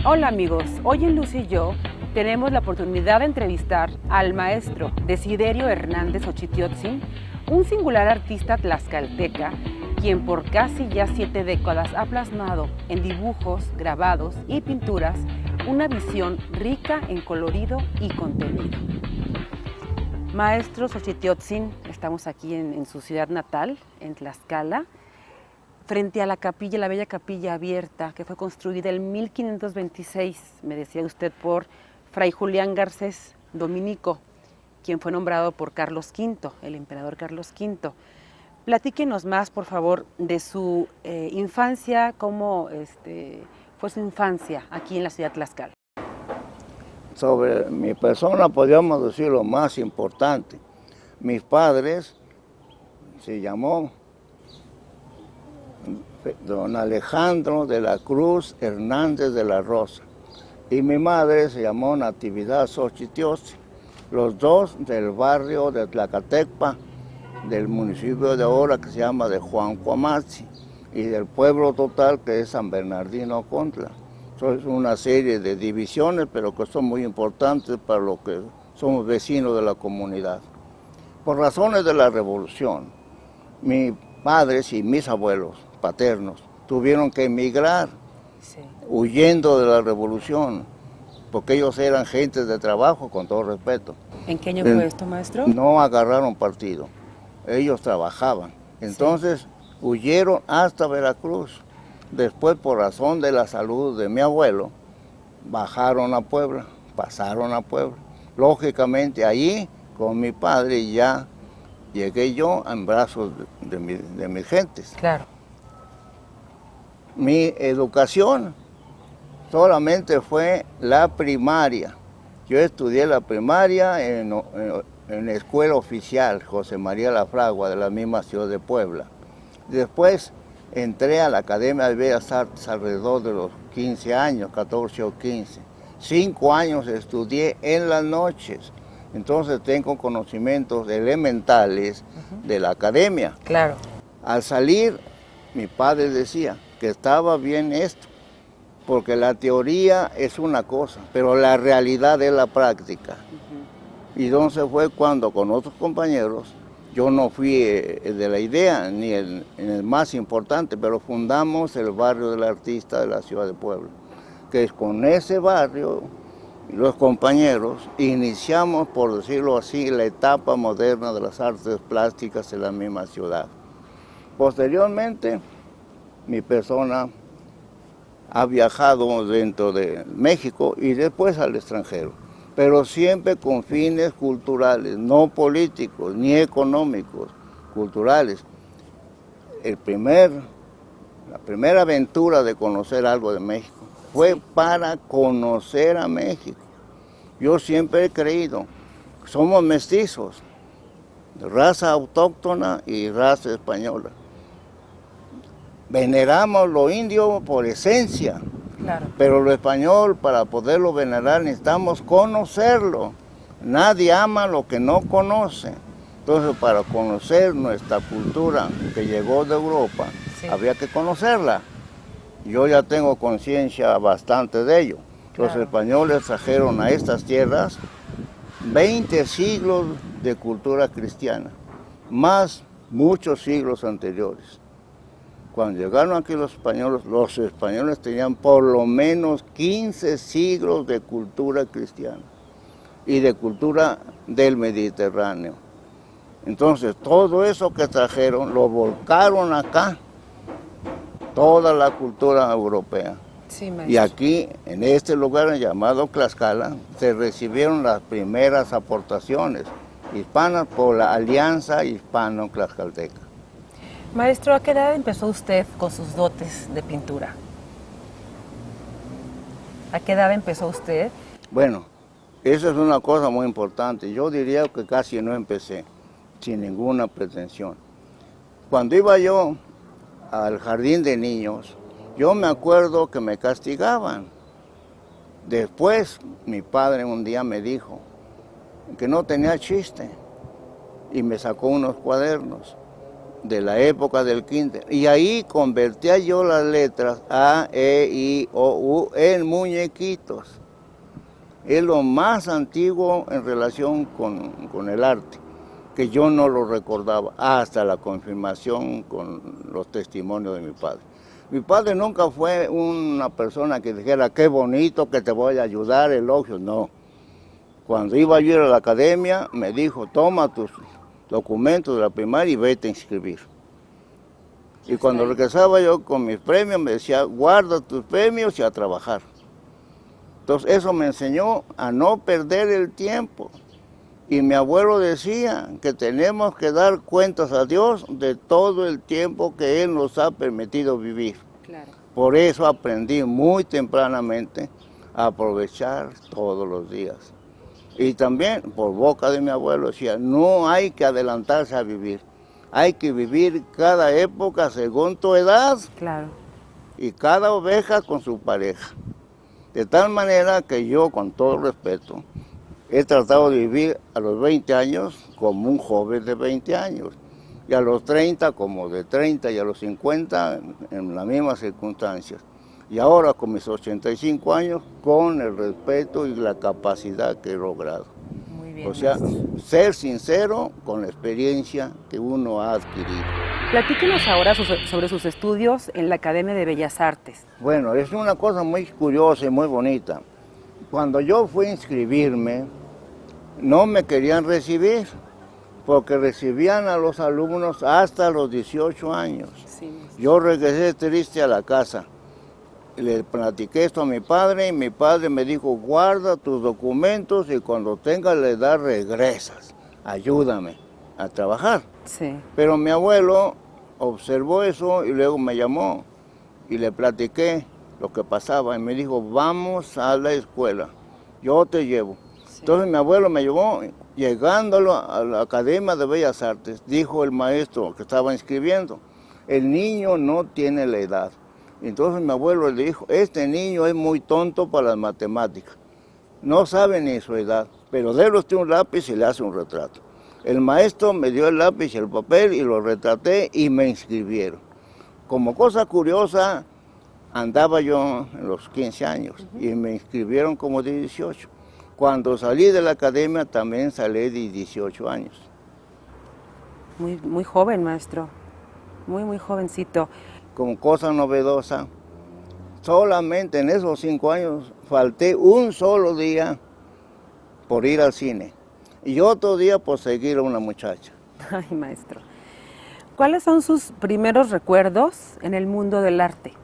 Hola amigos, hoy en Lucy y yo tenemos la oportunidad de entrevistar al maestro Desiderio Hernández Ochitiotzin, un singular artista tlaxcalteca, quien por casi ya 7 décadas ha plasmado en dibujos, grabados y pinturas una visión rica en colorido y contenido. Maestro Xochitiotzin, estamos aquí en su ciudad natal, en Tlaxcala, frente a la capilla, la bella capilla abierta que fue construida en 1526, me decía usted, por Fray Julián Garcés Dominico, quien fue nombrado por Carlos V, el emperador Carlos V. Platíquenos más, por favor, de su infancia, cómo fue su infancia aquí en la ciudad de Tlaxcala. Sobre mi persona podríamos decir lo más importante. Mis padres se llamó don Alejandro de la Cruz Hernández de la Rosa y mi madre se llamó Natividad Xochitiotzin, los dos del barrio de Tlacatecpa, del municipio de ahora que se llama de Juan Cuamatzi y del pueblo total que es San Bernardino Contla. Es una serie de divisiones, pero que son muy importantes para los que somos vecinos de la comunidad. Por razones de la revolución, mis padres y mis abuelos paternos tuvieron que emigrar, sí, huyendo de la revolución, porque ellos eran gentes de trabajo, con todo respeto. ¿En qué año fue esto, maestro? No agarraron partido, ellos trabajaban. Entonces sí, huyeron hasta Veracruz. Después, por razón de la salud de mi abuelo, bajaron a Puebla, pasaron a Puebla. Lógicamente, allí, con mi padre, ya llegué yo en brazos de mis gentes. Claro. Mi educación solamente fue la primaria. Yo estudié la primaria en la escuela oficial José María La Fragua, de la misma ciudad de Puebla. Después entré a la Academia de Bellas Artes alrededor de los 15 años, 14 o 15. 5 años estudié en las noches. Entonces tengo conocimientos elementales de la academia. Claro. Al salir, mi padre decía que estaba bien esto, porque la teoría es una cosa, pero la realidad es la práctica. Y entonces fue cuando con otros compañeros, yo no fui de la idea, ni el más importante, pero fundamos el barrio del artista de la ciudad de Puebla, que es con ese barrio, los compañeros, iniciamos, por decirlo así, la etapa moderna de las artes plásticas en la misma ciudad. Posteriormente, mi persona ha viajado dentro de México y después al extranjero, pero siempre con fines culturales, no políticos ni económicos, culturales. La primera aventura de conocer algo de México fue para conocer a México. Yo siempre he creído que somos mestizos, raza autóctona y raza española. Veneramos lo indio por esencia, claro, pero lo español, para poderlo venerar, necesitamos conocerlo. Nadie ama lo que no conoce. Entonces, para conocer nuestra cultura que llegó de Europa, sí, había que conocerla. Yo ya tengo conciencia bastante de ello. Claro. Los españoles trajeron a estas tierras 20 siglos de cultura cristiana, más muchos siglos anteriores. Cuando llegaron aquí los españoles tenían por lo menos 15 siglos de cultura cristiana y de cultura del Mediterráneo. Entonces, todo eso que trajeron lo volcaron acá, toda la cultura europea. Sí, y aquí, en este lugar llamado Tlaxcala, se recibieron las primeras aportaciones hispanas por la Alianza Hispano-Tlaxcalteca. Maestro, ¿a qué edad empezó usted con sus dotes de pintura? ¿A qué edad empezó usted? Bueno, eso es una cosa muy importante. Yo diría que casi no empecé, sin ninguna pretensión. Cuando iba yo al jardín de niños, yo me acuerdo que me castigaban. Después, mi padre un día me dijo, que no tenía chiste, y me sacó unos cuadernos de la época del kinder, y ahí convertía yo las letras A, E, I, O, U en muñequitos. Es lo más antiguo en relación con el arte, que yo no lo recordaba hasta la confirmación con los testimonios de mi padre. Mi padre nunca fue una persona que dijera, qué bonito, que te voy a ayudar, elogios, no. Cuando iba yo a ir a la academia, me dijo, toma tus documentos de la primaria y vete a inscribir. Y cuando regresaba yo con mis premios, me decía, guarda tus premios y a trabajar. Entonces eso me enseñó a no perder el tiempo. Y mi abuelo decía que tenemos que dar cuentas a Dios de todo el tiempo que Él nos ha permitido vivir. Claro. Por eso aprendí muy tempranamente a aprovechar todos los días. Y también por boca de mi abuelo decía, no hay que adelantarse a vivir. Hay que vivir cada época según tu edad. Claro. Y cada oveja con su pareja. De tal manera que yo, con todo respeto, he tratado de vivir a los 20 años como un joven de 20 años, y a los 30 como de 30, y a los 50 en las mismas circunstancias. Y ahora con mis 85 años, con el respeto y la capacidad que he logrado. Muy bien. O sea, ser sincero con la experiencia que uno ha adquirido. Platíquenos ahora sobre sus estudios en la Academia de Bellas Artes. Bueno, es una cosa muy curiosa y muy bonita. Cuando yo fui a inscribirme, no me querían recibir, porque recibían a los alumnos hasta los 18 años. Sí. Yo regresé triste a la casa. Le platiqué esto a mi padre y mi padre me dijo, guarda tus documentos y cuando tengas la edad regresas, ayúdame a trabajar. Sí. Pero mi abuelo observó eso y luego me llamó y le platiqué lo que pasaba y me dijo, vamos a la escuela, yo te llevo. Sí. Entonces mi abuelo me llevó, llegando a la Academia de Bellas Artes, dijo el maestro que estaba inscribiendo, el niño no tiene la edad. Entonces mi abuelo le dijo, este niño es muy tonto para las matemáticas, no sabe ni su edad, pero déle usted un lápiz y le hace un retrato. El maestro me dio el lápiz y el papel y lo retraté y me inscribieron. Como cosa curiosa, andaba yo en los 15 años y me inscribieron como de 18. Cuando salí de la academia también salí de 18 años. Muy joven, maestro, muy jovencito. Como cosa novedosa, solamente en esos 5 años falté un solo día por ir al cine y otro día por seguir a una muchacha. Ay, maestro. ¿Cuáles son sus primeros recuerdos en el mundo del arte?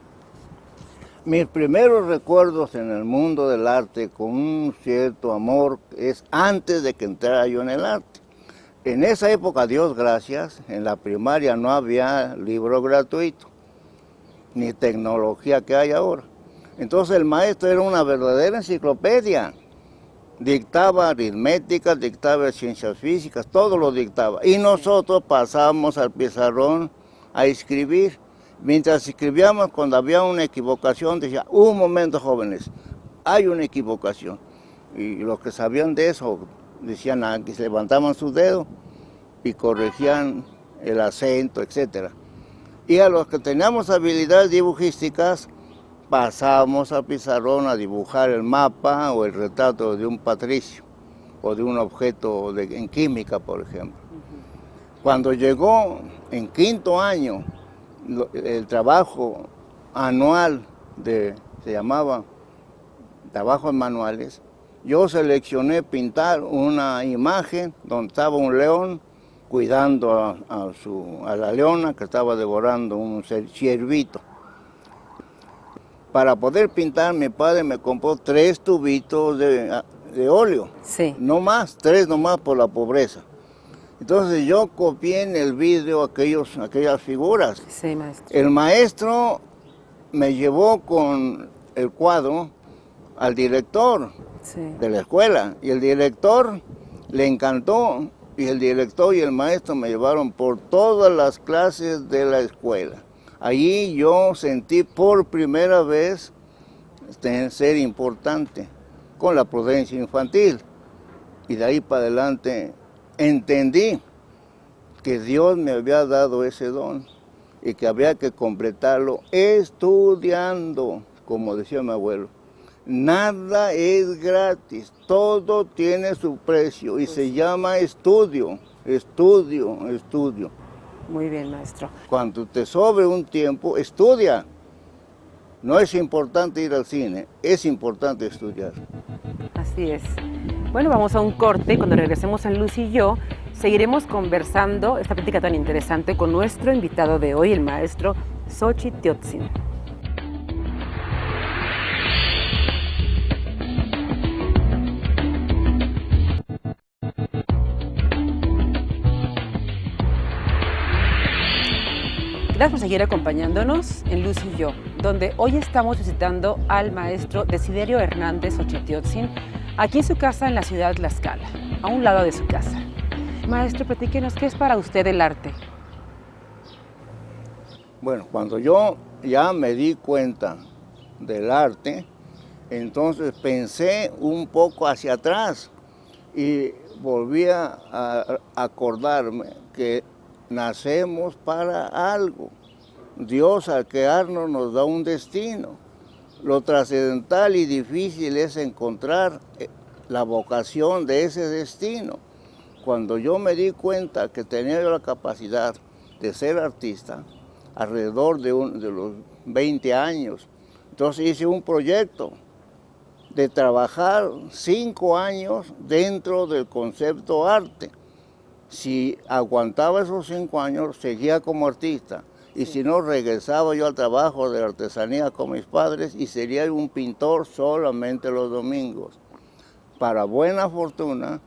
Mis primeros recuerdos en el mundo del arte con un cierto amor es antes de que entrara yo en el arte. En esa época, Dios gracias, en la primaria no había libro gratuito, ni tecnología que hay ahora. Entonces el maestro era una verdadera enciclopedia. Dictaba aritmética, dictaba ciencias físicas, todo lo dictaba. Y nosotros pasábamos al pizarrón a escribir. Mientras escribíamos, cuando había una equivocación, decía, un momento jóvenes, hay una equivocación. Y los que sabían de eso decían que se levantaban sus dedos y corregían el acento, etc. Y a los que teníamos habilidades dibujísticas, pasábamos al pizarrón a dibujar el mapa o el retrato de un patricio o de un objeto en química, por ejemplo. Cuando llegó en 5º año, el trabajo anual se llamaba trabajos manuales, yo seleccioné pintar una imagen donde estaba un león cuidando a la leona que estaba devorando un ciervito. Para poder pintar, mi padre me compró 3 tubitos de óleo, sí. No más, 3 nomás por la pobreza. Entonces yo copié en el vidrio aquellas figuras. Sí, maestro. El maestro me llevó con el cuadro al director de la escuela y el director le encantó y el director y el maestro me llevaron por todas las clases de la escuela. Allí yo sentí por primera vez ser importante con la prudencia infantil. Y de ahí para adelante entendí que Dios me había dado ese don y que había que completarlo estudiando, como decía mi abuelo. Nada es gratis, todo tiene su precio y se llama estudio, estudio, estudio. Muy bien, maestro. Cuando te sobre un tiempo, estudia. No es importante ir al cine, es importante estudiar. Así es. Bueno, vamos a un corte. Cuando regresemos en Luz y yo, seguiremos conversando esta plática tan interesante con nuestro invitado de hoy, el maestro Xochitl Teotzin. Gracias por seguir acompañándonos en Luz y yo, donde hoy estamos visitando al maestro Desiderio Hernández Xochitl Teotzin, aquí en su casa en la ciudad de Tlaxcala, a un lado de su casa. Maestro, platíquenos, ¿qué es para usted el arte? Bueno, cuando yo ya me di cuenta del arte, entonces pensé un poco hacia atrás y volví a acordarme que nacemos para algo. Dios al crearnos nos da un destino. Lo trascendental y difícil es encontrar la vocación de ese destino. Cuando yo me di cuenta que tenía la capacidad de ser artista, alrededor de los 20 años, entonces hice un proyecto de trabajar 5 años dentro del concepto arte. Si aguantaba esos 5 años, seguía como artista. Y si no, regresaba yo al trabajo de artesanía con mis padres y sería un pintor solamente los domingos. Para buena fortuna,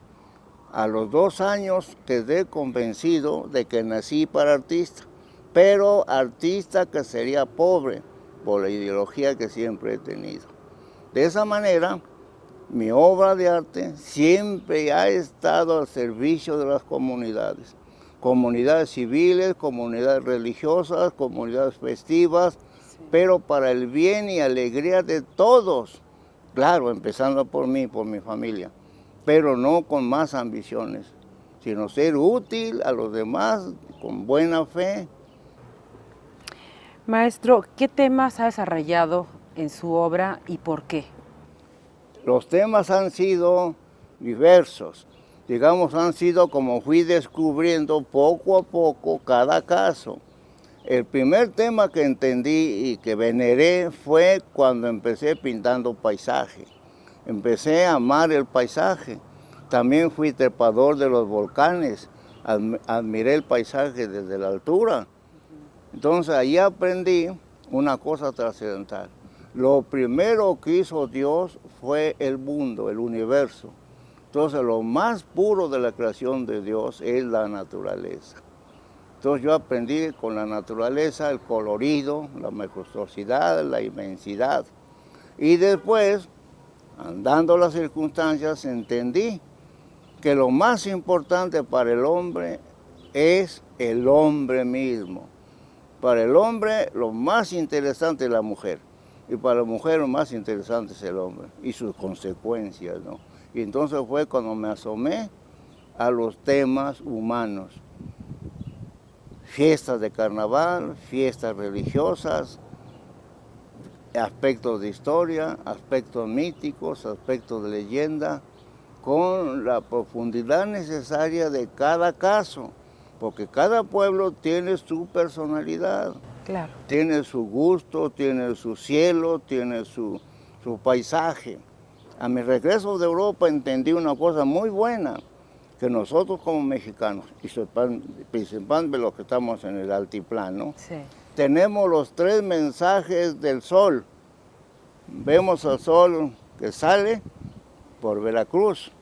a los 2 años quedé convencido de que nací para artista, pero artista que sería pobre por la ideología que siempre he tenido. De esa manera, mi obra de arte siempre ha estado al servicio de las comunidades. Comunidades civiles, comunidades religiosas, comunidades festivas, pero para el bien y alegría de todos. Claro, empezando por mí, por mi familia, pero no con más ambiciones, sino ser útil a los demás con buena fe. Maestro, ¿qué temas ha desarrollado en su obra y por qué? Los temas han sido diversos, digamos, han sido como fui descubriendo poco a poco cada caso. El primer tema que entendí y que veneré fue cuando empecé pintando paisaje. Empecé a amar el paisaje. También fui trepador de los volcanes, admiré el paisaje desde la altura. Entonces ahí aprendí una cosa trascendental. Lo primero que hizo Dios fue el mundo, el universo. Entonces lo más puro de la creación de Dios es la naturaleza. Entonces yo aprendí con la naturaleza el colorido, la majestuosidad, la inmensidad. Y después, andando las circunstancias, entendí que lo más importante para el hombre es el hombre mismo. Para el hombre lo más interesante es la mujer. Y para la mujer lo más interesante es el hombre y sus consecuencias, ¿no? Y entonces fue cuando me asomé a los temas humanos. Fiestas de carnaval, fiestas religiosas, aspectos de historia, aspectos míticos, aspectos de leyenda, con la profundidad necesaria de cada caso, porque cada pueblo tiene su personalidad. Claro. Tiene su gusto, tiene su cielo, tiene su paisaje. A mi regreso de Europa entendí una cosa muy buena, que nosotros como mexicanos, y principalmente los que estamos en el altiplano, sí, tenemos los 3 mensajes del sol. Vemos al sol que sale por Veracruz,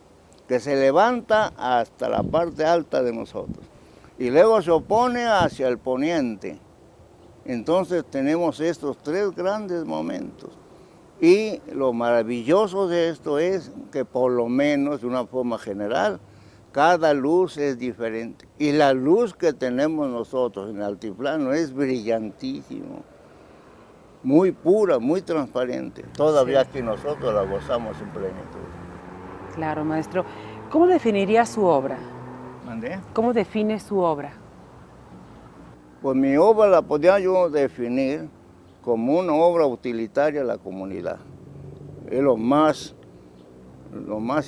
que se levanta hasta la parte alta de nosotros, y luego se opone hacia el poniente. Entonces tenemos estos 3 grandes momentos. Y lo maravilloso de esto es que por lo menos de una forma general, cada luz es diferente. Y la luz que tenemos nosotros en el altiplano es brillantísimo, muy pura, muy transparente. Todavía sí, aquí nosotros la gozamos en plenitud. Claro, maestro. ¿Cómo definiría su obra? ¿Mandé? ¿Cómo define su obra? Pues mi obra la podía yo definir como una obra utilitaria a la comunidad. Es lo más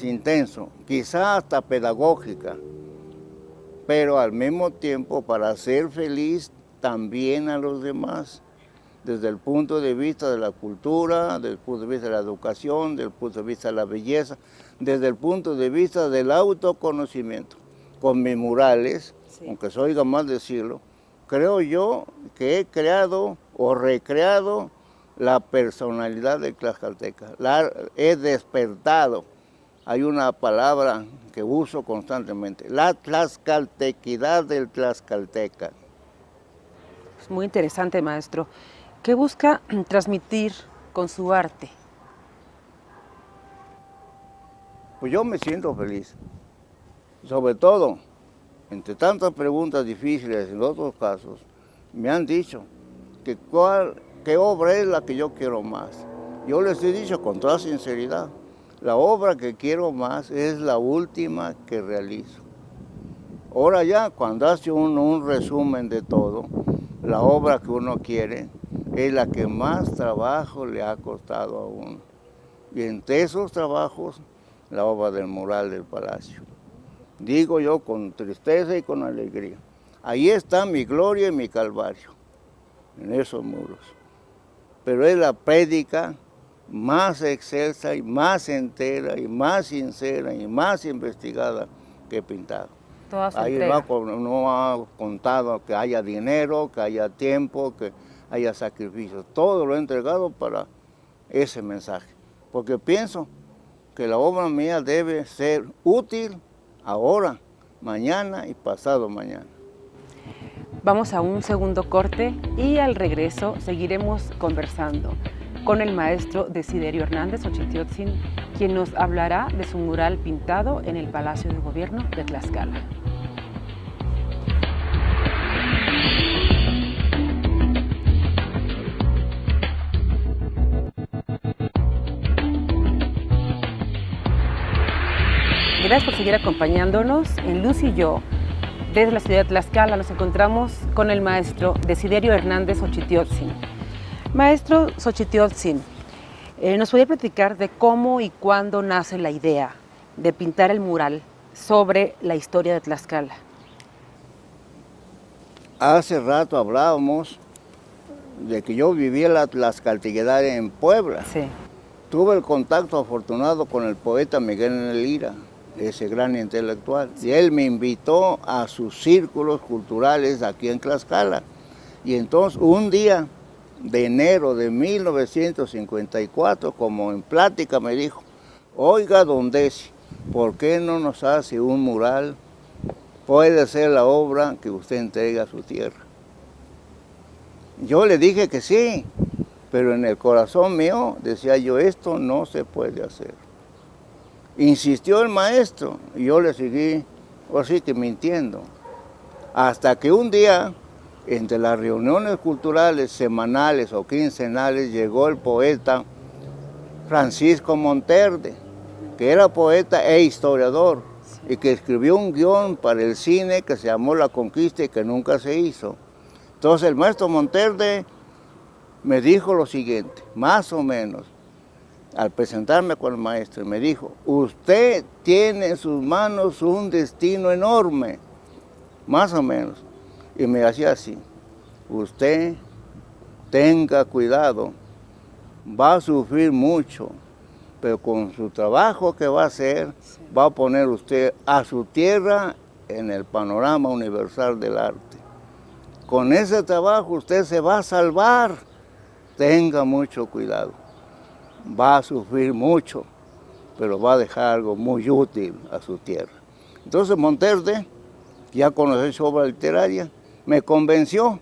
intenso, quizá hasta pedagógica, pero al mismo tiempo para hacer feliz también a los demás, desde el punto de vista de la cultura, desde el punto de vista de la educación, desde el punto de vista de la belleza, desde el punto de vista del autoconocimiento. Con mis murales, sí, aunque se oiga mal decirlo, creo yo que he creado o recreado la personalidad del tlaxcalteca, la he despertado. Hay una palabra que uso constantemente, la tlaxcaltequidad del tlaxcalteca. Es muy interesante, maestro. ¿Qué busca transmitir con su arte? Pues yo me siento feliz. Sobre todo, entre tantas preguntas difíciles en otros casos, me han dicho que qué obra es la que yo quiero más. Yo les he dicho con toda sinceridad, la obra que quiero más es la última que realizo. Ahora ya, cuando hace uno un resumen de todo, la obra que uno quiere es la que más trabajo le ha costado a uno. Y entre esos trabajos, la obra del mural del palacio. Digo yo con tristeza y con alegría. Ahí está mi gloria y mi calvario, en esos muros. Pero es la prédica más excelsa y más entera y más sincera y más investigada que he pintado. Ahí no ha contado que haya dinero, que haya tiempo, que haya sacrificios. Todo lo he entregado para ese mensaje. Porque pienso que la obra mía debe ser útil ahora, mañana y pasado mañana. Vamos a un segundo corte y al regreso seguiremos conversando con el maestro Desiderio Hernández Xochitiotzin, quien nos hablará de su mural pintado en el Palacio de Gobierno de Tlaxcala. Gracias por seguir acompañándonos en Luz y Yo. Desde la ciudad de Tlaxcala nos encontramos con el maestro Desiderio Hernández Xochitiotzin. Maestro Xochitiotzin, ¿nos podría platicar de cómo y cuándo nace la idea de pintar el mural sobre la historia de Tlaxcala? Hace rato hablábamos de que yo vivía la tlaxcaltequidad en Puebla. Sí. Tuve el contacto afortunado con el poeta Miguel Lira, ese gran intelectual, y él me invitó a sus círculos culturales aquí en Tlaxcala. Y entonces un día de enero de 1954, como en plática me dijo, oiga, don Desi, ¿por qué no nos hace un mural? Puede ser la obra que usted entrega a su tierra. Yo le dije que sí, pero en el corazón mío decía yo, esto no se puede hacer. Insistió el maestro y yo le seguí, así que mintiendo. Hasta que un día, entre las reuniones culturales semanales o quincenales, llegó el poeta Francisco Monterde, que era poeta e historiador, y que escribió un guión para el cine que se llamó La Conquista y que nunca se hizo. Entonces el maestro Monterde me dijo lo siguiente, más o menos, al presentarme con el maestro, me dijo, usted tiene en sus manos un destino enorme, más o menos. Y me hacía así, usted tenga cuidado, va a sufrir mucho, pero con su trabajo que va a hacer, va a poner usted a su tierra en el panorama universal del arte. Con ese trabajo usted se va a salvar, tenga mucho cuidado. Va a sufrir mucho, pero va a dejar algo muy útil a su tierra. Entonces Monterde, ya conocí su obra literaria, me convenció.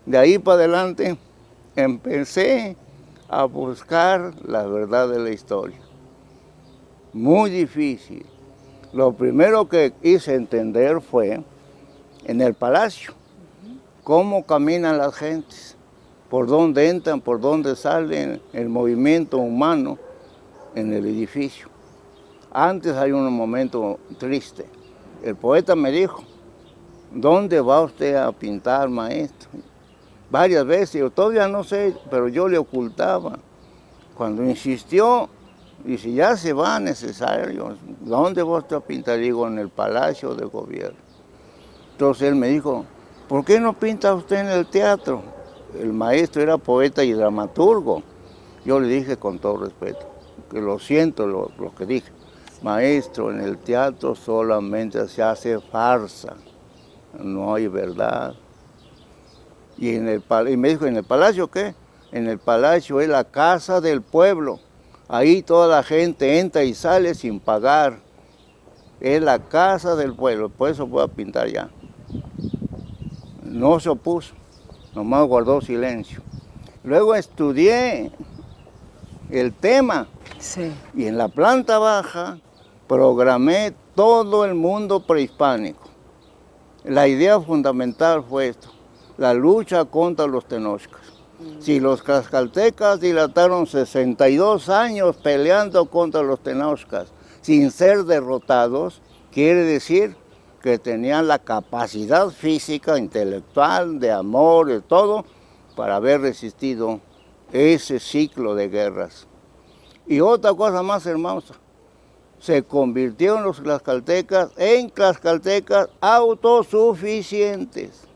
De ahí para adelante empecé a buscar la verdad de la historia. Muy difícil. Lo primero que hice entender fue en el palacio, cómo caminan las gentes, por dónde entran, por dónde salen, el movimiento humano en el edificio. Antes hay un momento triste. El poeta me dijo, ¿dónde va usted a pintar, maestro? Varias veces, yo todavía no sé, pero yo le ocultaba. Cuando insistió, dice, ya se va necesario, ¿dónde va usted a pintar? Digo, en el Palacio de Gobierno. Entonces él me dijo, ¿por qué no pinta usted en el teatro? El maestro era poeta y dramaturgo. Yo le dije con todo respeto, que lo siento lo que dije. Maestro, en el teatro solamente se hace farsa, no hay verdad. Y me dijo, ¿en el palacio qué? En el palacio es la casa del pueblo. Ahí toda la gente entra y sale sin pagar. Es la casa del pueblo, por eso voy a pintar ya. No se opuso, nomás guardó silencio. Luego estudié el tema. Sí. Y en la planta baja programé todo el mundo prehispánico. La idea fundamental fue esto, la lucha contra los tenochcas. Si los tlaxcaltecas dilataron 62 años peleando contra los tenochcas sin ser derrotados, quiere decir que tenían la capacidad física, intelectual, de amor, de todo, para haber resistido ese ciclo de guerras. Y otra cosa más hermosa, se convirtieron los tlaxcaltecas en tlaxcaltecas autosuficientes.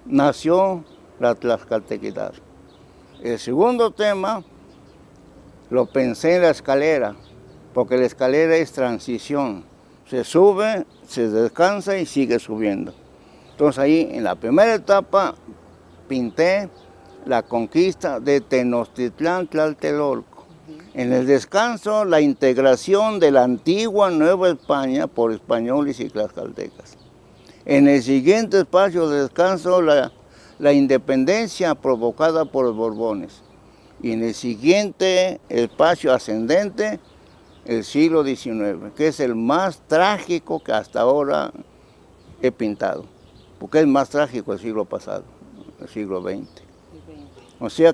Nació la tlaxcaltequidad. El segundo tema lo pensé en la escalera, porque la escalera es transición. Se sube, se descansa y sigue subiendo. Entonces ahí en la primera etapa pinté la conquista de Tenochtitlán Tlatelolco. En el descanso, la integración de la antigua Nueva España por españoles y tlaxcaltecas. En el siguiente espacio de descanso, la independencia provocada por los Borbones. Y en el siguiente espacio ascendente, el siglo XIX, que es el más trágico que hasta ahora he pintado, porque es más trágico el siglo pasado, el siglo XX. O sea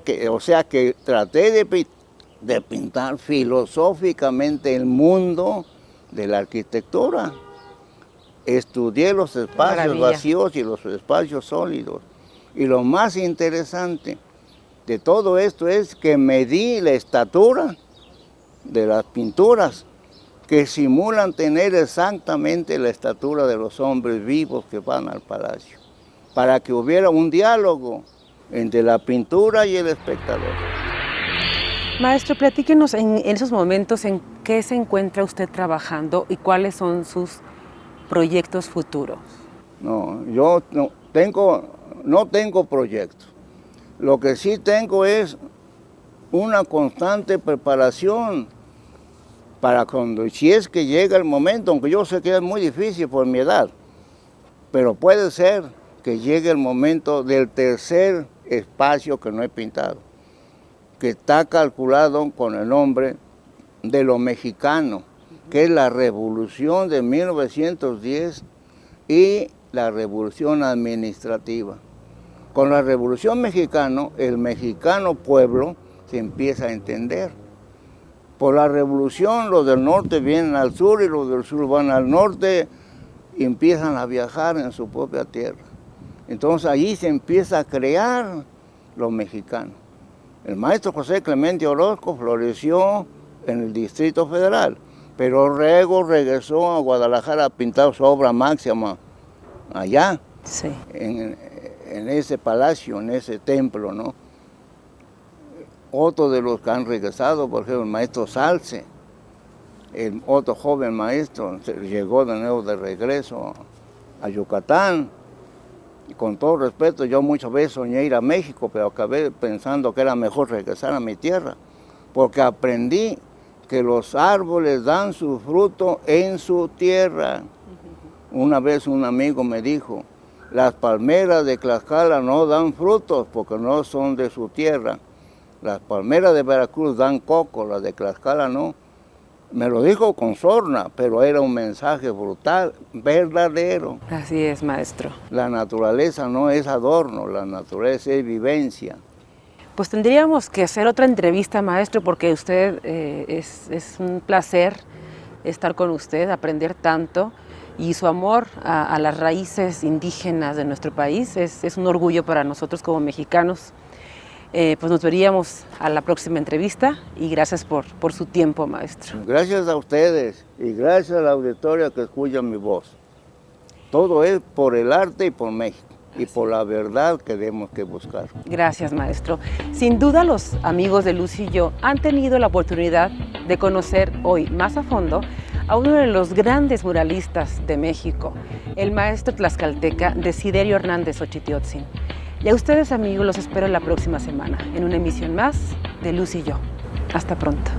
que traté de pintar filosóficamente el mundo de la arquitectura. Estudié los espacios vacíos y los espacios sólidos. Y lo más interesante de todo esto es que medí la estatura de las pinturas que simulan tener exactamente la estatura de los hombres vivos que van al palacio, para que hubiera un diálogo entre la pintura y el espectador. Maestro, platíquenos en esos momentos en qué se encuentra usted trabajando y cuáles son sus proyectos futuros. No, yo no tengo proyectos. Lo que sí tengo es una constante preparación para cuando, si es que llega el momento, aunque yo sé que es muy difícil por mi edad, pero puede ser que llegue el momento del tercer espacio que no he pintado, que está calculado con el nombre de lo mexicano, que es la revolución de 1910 y la revolución administrativa. Con la revolución mexicana, el mexicano pueblo se empieza a entender. Por la revolución, los del norte vienen al sur y los del sur van al norte y empiezan a viajar en su propia tierra. Entonces allí se empieza a crear lo mexicano. El maestro José Clemente Orozco floreció en el Distrito Federal, pero luego regresó a Guadalajara a pintar su obra máxima allá, sí, en ese palacio, en ese templo, ¿no? Otro de los que han regresado, por ejemplo, el maestro Salce, el otro joven maestro, llegó de nuevo de regreso a Yucatán. Y con todo respeto, yo muchas veces soñé ir a México, pero acabé pensando que era mejor regresar a mi tierra, porque aprendí que los árboles dan su fruto en su tierra. Una vez un amigo me dijo, las palmeras de Tlaxcala no dan frutos porque no son de su tierra. Las palmeras de Veracruz dan coco, las de Tlaxcala no. Me lo dijo con sorna, pero era un mensaje brutal, verdadero. Así es, maestro. La naturaleza no es adorno, la naturaleza es vivencia. Pues tendríamos que hacer otra entrevista, maestro, porque usted es un placer estar con usted, aprender tanto, y su amor a las raíces indígenas de nuestro país es un orgullo para nosotros como mexicanos. Pues nos veríamos a la próxima entrevista y gracias por su tiempo, maestro. Gracias a ustedes y gracias a la auditoria que escucha mi voz. Todo es por el arte y por México y por la verdad que tenemos que buscar. Gracias, maestro. Sin duda los amigos de Luz y yo han tenido la oportunidad de conocer hoy más a fondo a uno de los grandes muralistas de México, el maestro tlaxcalteca Desiderio Hernández Ochtitiotzin. Y a ustedes, amigos, los espero la próxima semana en una emisión más de Luz y yo. Hasta pronto.